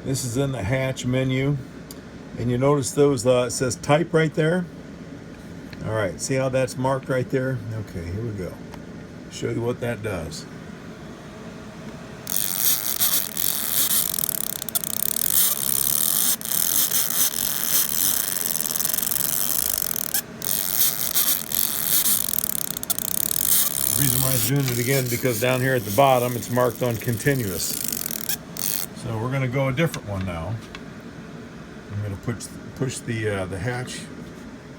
This is in the hatch menu. And you notice those, it says type right there. All right, see how that's marked right there? Okay, here we go. Show you what that does. The reason why it's doing it again, because down here at the bottom it's marked on continuous. So we're going to go a different one now. I'm going to push the hatch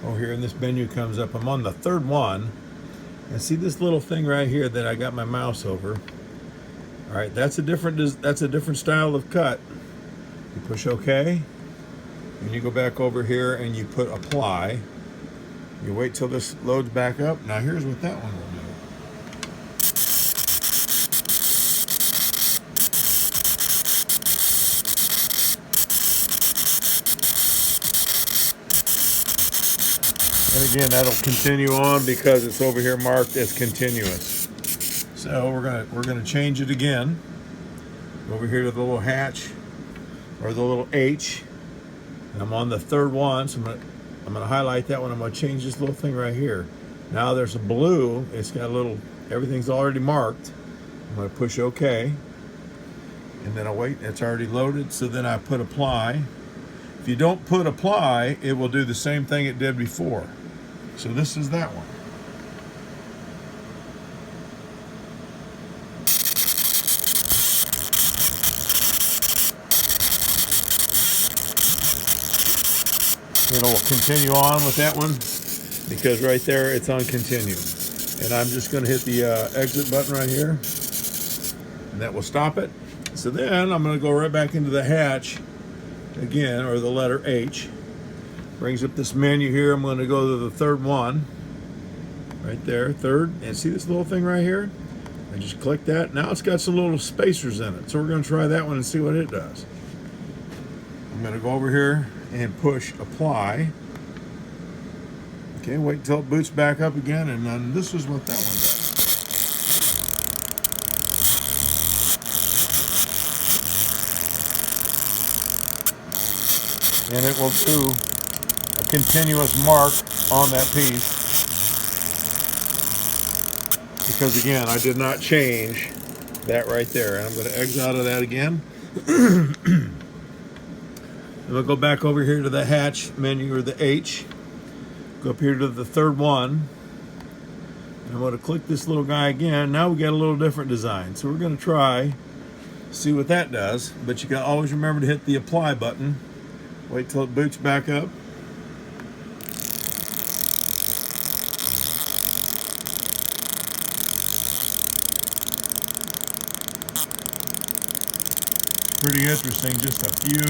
over here, and this menu comes up. I'm on the third one, and see this little thing right here that I got my mouse over. All right, that's a different style of cut. You push OK, and you go back over here and you put apply. You wait till this loads back up. Now here's what that one will do. And again, that'll continue on because it's over here marked as continuous. So we're gonna change it again. Over here to the little hatch or the little H. And I'm on the third one, so I'm gonna highlight that one. I'm gonna change this little thing right here. Now there's a blue. It's got a little. Everything's already marked. I'm gonna push OK, and then I wait. It's already loaded. So then I put apply. If you don't put apply, it will do the same thing it did before. So this is that one. It'll continue on with that one because right there it's on continue. And I'm just going to hit the exit button right here, and that will stop it. So then I'm going to go right back into the hatch again, or the letter H. Brings up this menu here. I'm going to go to the third one right there, third, and see this little thing right here? I just click that. Now it's got some little spacers in it, so we're going to try that one and see what it does. I'm going to go over here and push apply. Okay, wait until it boots back up again, and then this is what that one does. And it will do a continuous mark on that piece, because again, I did not change that right there. And I'm going to exit out of that again. And we'll go back over here to the hatch menu, or the H. Go up here to the third one. And I'm going to click this little guy again. Now we got a little different design. So we're going to try, see what that does. But you got to always remember to hit the apply button. Wait till it boots back up. Pretty interesting, just a few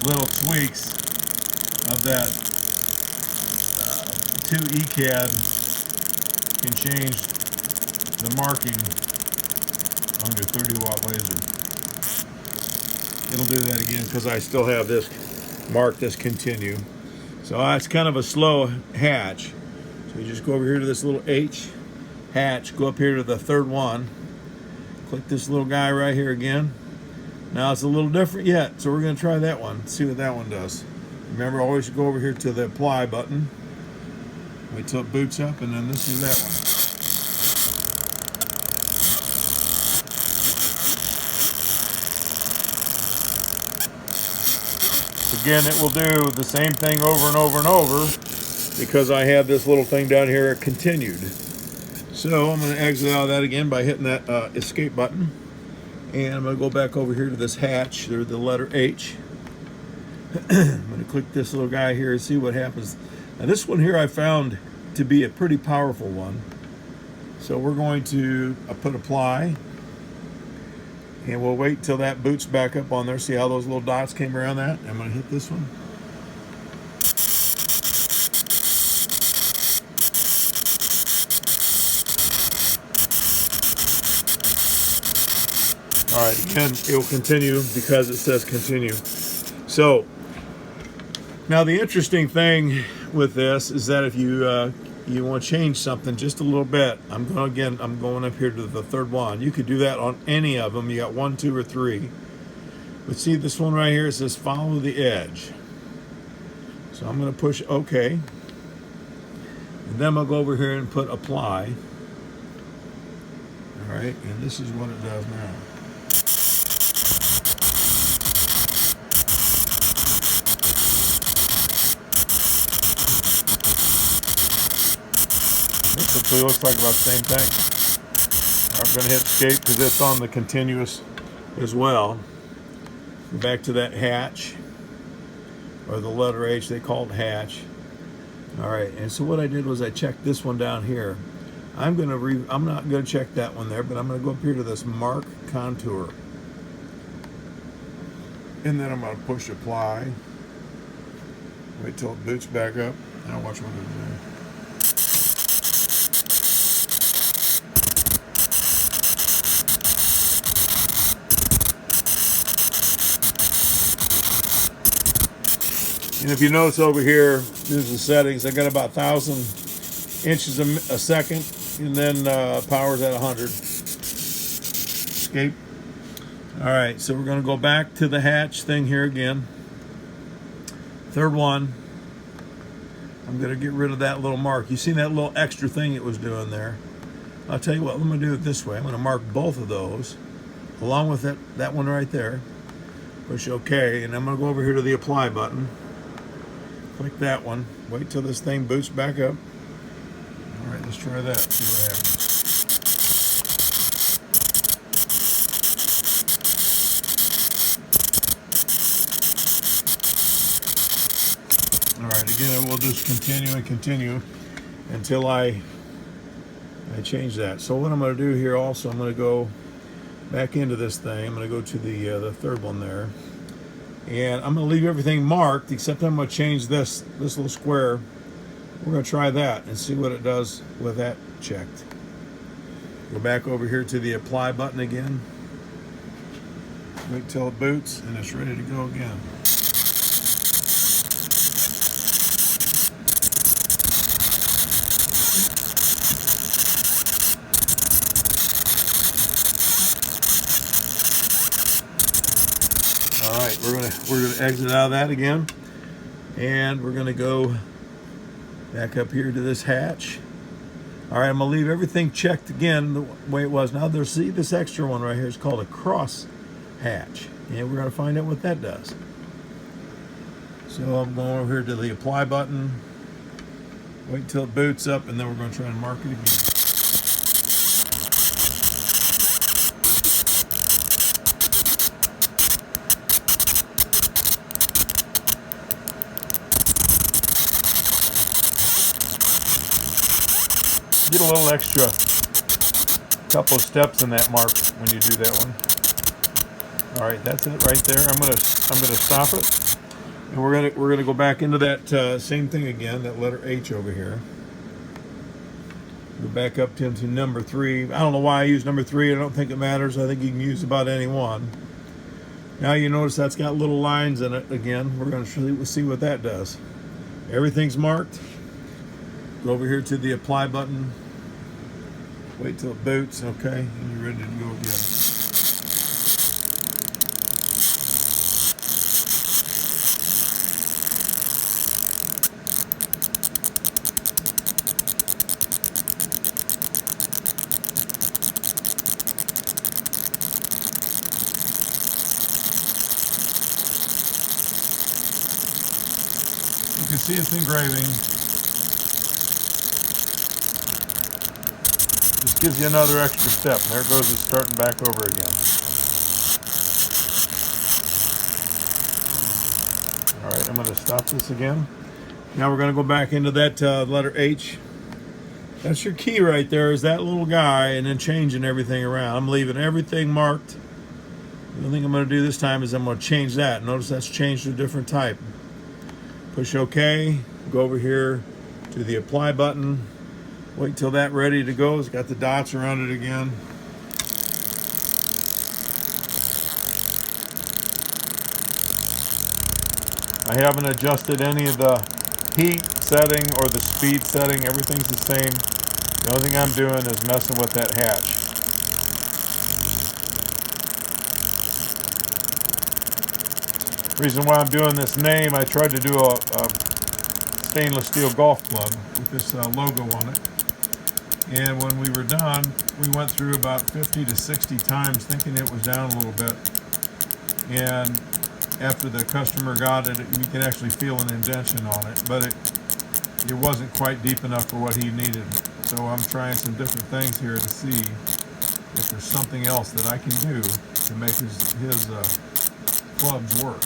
little tweaks of that 2 EZCad can change the marking on your 30-watt laser. It'll do that again because I still have this marked as continue. So it's kind of a slow hatch. So you just go over here to this little H hatch, go up here to the third one, click this little guy right here again. Now it's a little different yet, so we're going to try that one, see what that one does. Remember, always go over here to the apply button, wait till it boots up, and then this is that one. Again, it will do the same thing over and over and over because I have this little thing down here continued. So I'm going to exit out of that again by hitting that escape button. And I'm going to go back over here to this hatch, or the letter H. I'm going to click this little guy here and see what happens. Now this one here I found to be a pretty powerful one. So we're going to put apply. And we'll wait till that boots back up on there. See how those little dots came around that? I'm going to hit this one. All right, it will continue because it says continue. So now the interesting thing with this is that if you you want to change something just a little bit, I'm going up here to the third one. You could do that on any of them. You got 1, 2, or 3. But see this one right here, it says follow the edge. So I'm going to push OK. And then I'll go over here and put apply. All right, and this is what it does now. It looks like about the same thing. I'm going to hit escape because it's on the continuous as well. Go back to that hatch, or the letter H, they call it hatch. All right, and so what I did was I checked this one down here. I'm not going to check that one there, but I'm going to go up here to this mark contour. And then I'm going to push apply. Wait till it boots back up. Now watch what it does. And if you notice over here, there's the settings. I got about 1,000 inches a second, and then power's at 100. Escape. All right, so we're going to go back to the hatch thing here again. Third one. I'm going to get rid of that little mark. You see that little extra thing it was doing there? I'll tell you what, I'm going to do it this way. I'm going to mark both of those, along with that one right there. Push OK, and I'm going to go over here to the apply button. Click that one. Wait till this thing boots back up. All right, let's try that. See what happens. All right, again, we'll just continue and continue until I change that. So what I'm going to do here also, I'm going to go back into this thing. I'm going to go to the third one there. And I'm going to leave everything marked, except I'm going to change this little square. We're going to try that and see what it does with that checked. Go back over here to the apply button again. Wait till it boots, and it's ready to go again. All right, we're gonna exit out of that again, and we're gonna go back up here to this hatch. All right, I'm gonna leave everything checked again the way it was. Now see this extra one right here is called a cross hatch, and we're gonna find out what that does. So I'm going over here to the apply button, wait until it boots up, and then we're gonna try and mark it again. Get a little extra, couple of steps in that mark when you do that one. All right, that's it right there. I'm gonna stop it, and we're gonna go back into that same thing again, that letter H over here. Go back up into number 3. I don't know why I use number 3. I don't think it matters. I think you can use about any one. Now you notice that's got little lines in it again. We're gonna see what that does. Everything's marked. Go over here to the apply button. Wait till it boots, okay, and you're ready to go again. You can see it's engraving. Just gives you another extra step. There it goes, it's starting back over again. All right, I'm going to stop this again. Now we're going to go back into that letter H. That's your key right there, is that little guy, and then changing everything around. I'm leaving everything marked. The only thing I'm going to do this time is I'm going to change that. Notice that's changed to a different type. Push OK. Go over here to the apply button. Wait till that's ready to go. It's got the dots around it again. I haven't adjusted any of the heat setting or the speed setting. Everything's the same. The only thing I'm doing is messing with that hatch. Reason why I'm doing this name, I tried to do a stainless steel golf club with this logo on it. And when we were done, we went through about 50 to 60 times thinking it was down a little bit. And after the customer got it, you can actually feel an indentation on it, but it wasn't quite deep enough for what he needed. So I'm trying some different things here to see if there's something else that I can do to make his clubs work.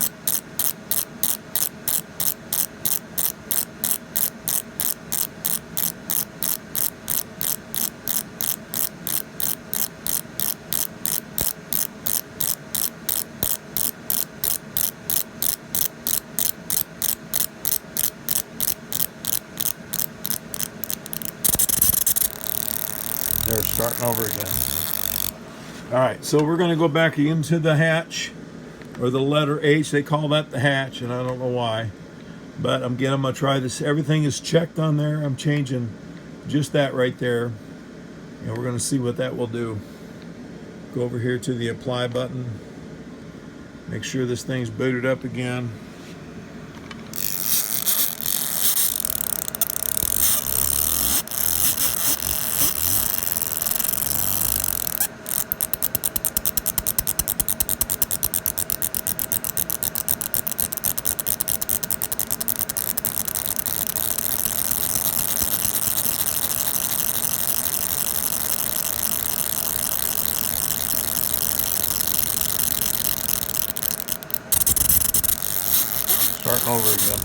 They're starting over again. All right, so we're going to go back into the hatch, or the letter H. They call that the hatch, and I don't know why. But again, I'm going to try this. Everything is checked on there. I'm changing just that right there. And we're going to see what that will do. Go over here to the apply button. Make sure this thing's booted up again. Starting over again.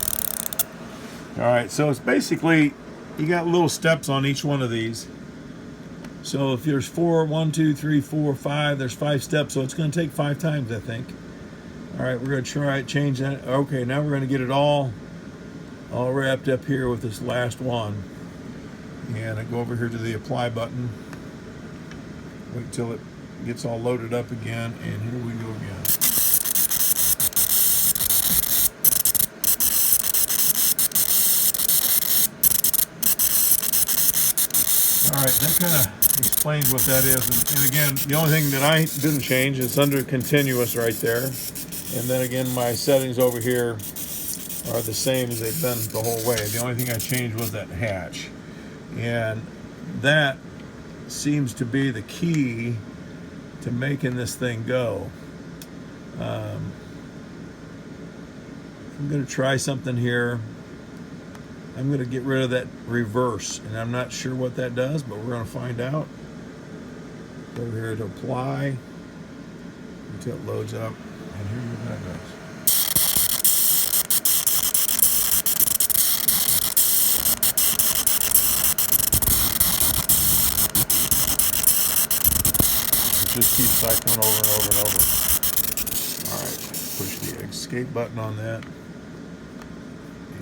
All right, so it's basically, you got little steps on each one of these. So if there's 1, 2, 3, 4, 5, there's 5 steps, so it's going to take 5 times, I think. All right, we're going to try it, change that. Okay, now we're going to get it all wrapped up here with this last one. And I go over here to the apply button. Wait till it gets all loaded up again, and here we go again. All right, that kind of explains what that is. And again, the only thing that I didn't change is under continuous right there. And then again, my settings over here are the same as they've been the whole way. The only thing I changed was that hatch. And that seems to be the key to making this thing go. I'm going to try something here. I'm going to get rid of that reverse, and I'm not sure what that does, but we're going to find out. Go over here to apply until it loads up, and here's what that does. It just keeps cycling over and over and over. All right, push the escape button on that.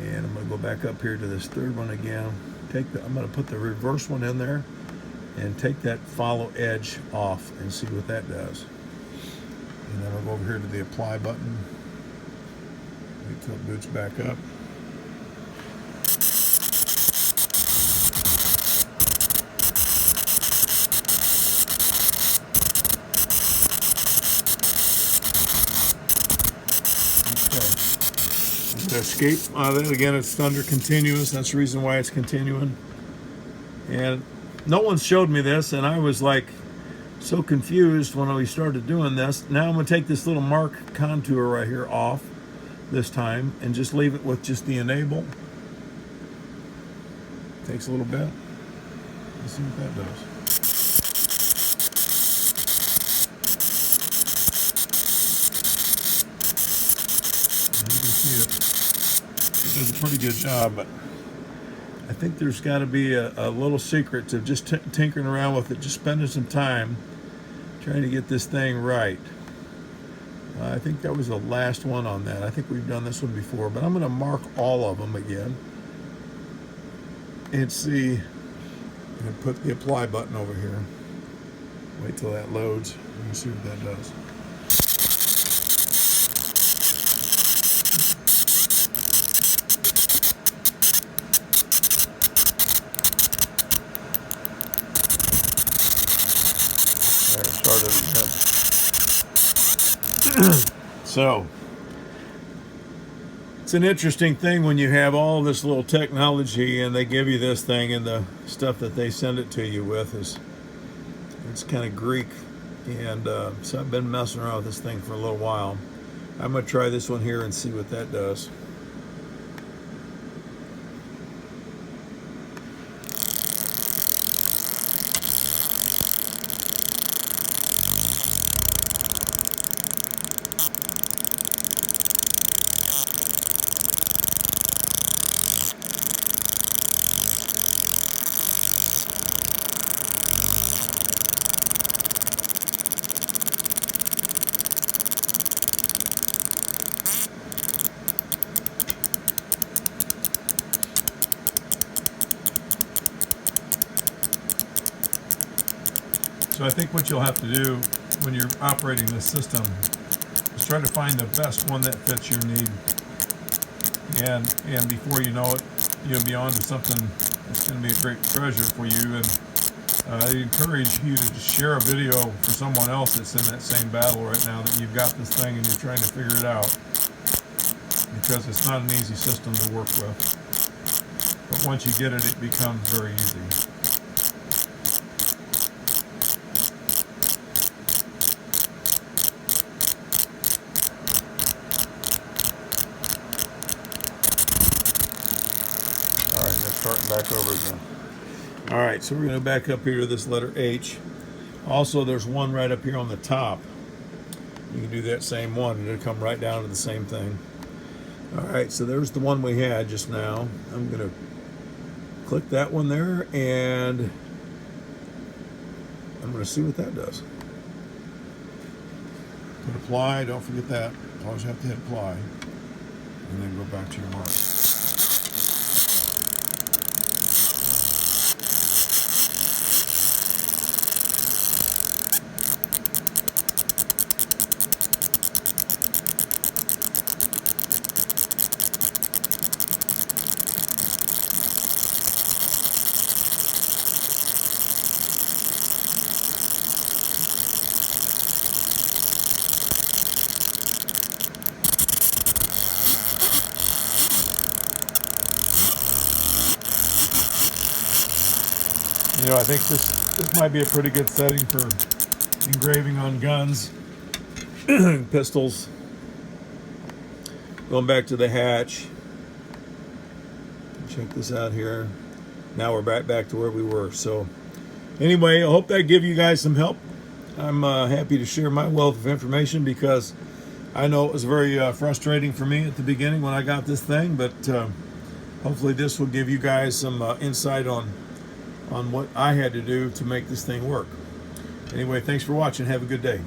And I'm going to go back up here to this third one again. I'm going to put the reverse one in there and take that follow edge off and see what that does. And then I'll go over here to the apply button. Wait till it boots back up. Escape again, it's under continuous. That's the reason why it's continuing. And no one showed me this, and I was like so confused when we started doing this. Now I'm going to take this little mark contour right here off this time and just leave it with just the enable. Takes a little bit. Let's see what that does. And you can see it. It does a pretty good job, but I think there's got to be a little secret to just tinkering around with it, just spending some time trying to get this thing right. I think that was the last one on that. I think we've done this one before, but I'm going to mark all of them again and see. I'm going to put the apply button over here. Wait till that loads and see what that does. Start it again. So It's an interesting thing when you have all this little technology and they give you this thing, and the stuff that they send it to you with it's kind of Greek. And so I've been messing around with this thing for a little while. I'm going to try this one here and see what that does. So I think what you'll have to do when you're operating this system is try to find the best one that fits your need. And before you know it, you'll be on to something that's going to be a great treasure for you. And I encourage you to just share a video for someone else that's in that same battle right now, that you've got this thing and you're trying to figure it out. Because it's not an easy system to work with. But once you get it, it becomes very easy. All right, let's start back over again. All right, so we're going to back up here to this letter H. Also, there's one right up here on the top. You can do that same one, and it'll come right down to the same thing. All right, so there's the one we had just now. I'm going to click that one there, and I'm going to see what that does. Put apply, don't forget that. Always have to hit apply, and then go back to your mark. You know, I think this might be a pretty good setting for engraving on guns, pistols. Going back to the hatch. Check this out here. Now we're back to where we were. So anyway, I hope that gave you guys some help. I'm happy to share my wealth of information, because I know it was very frustrating for me at the beginning when I got this thing, but hopefully this will give you guys some insight on what I had to do to make this thing work. Anyway, thanks for watching. Have a good day.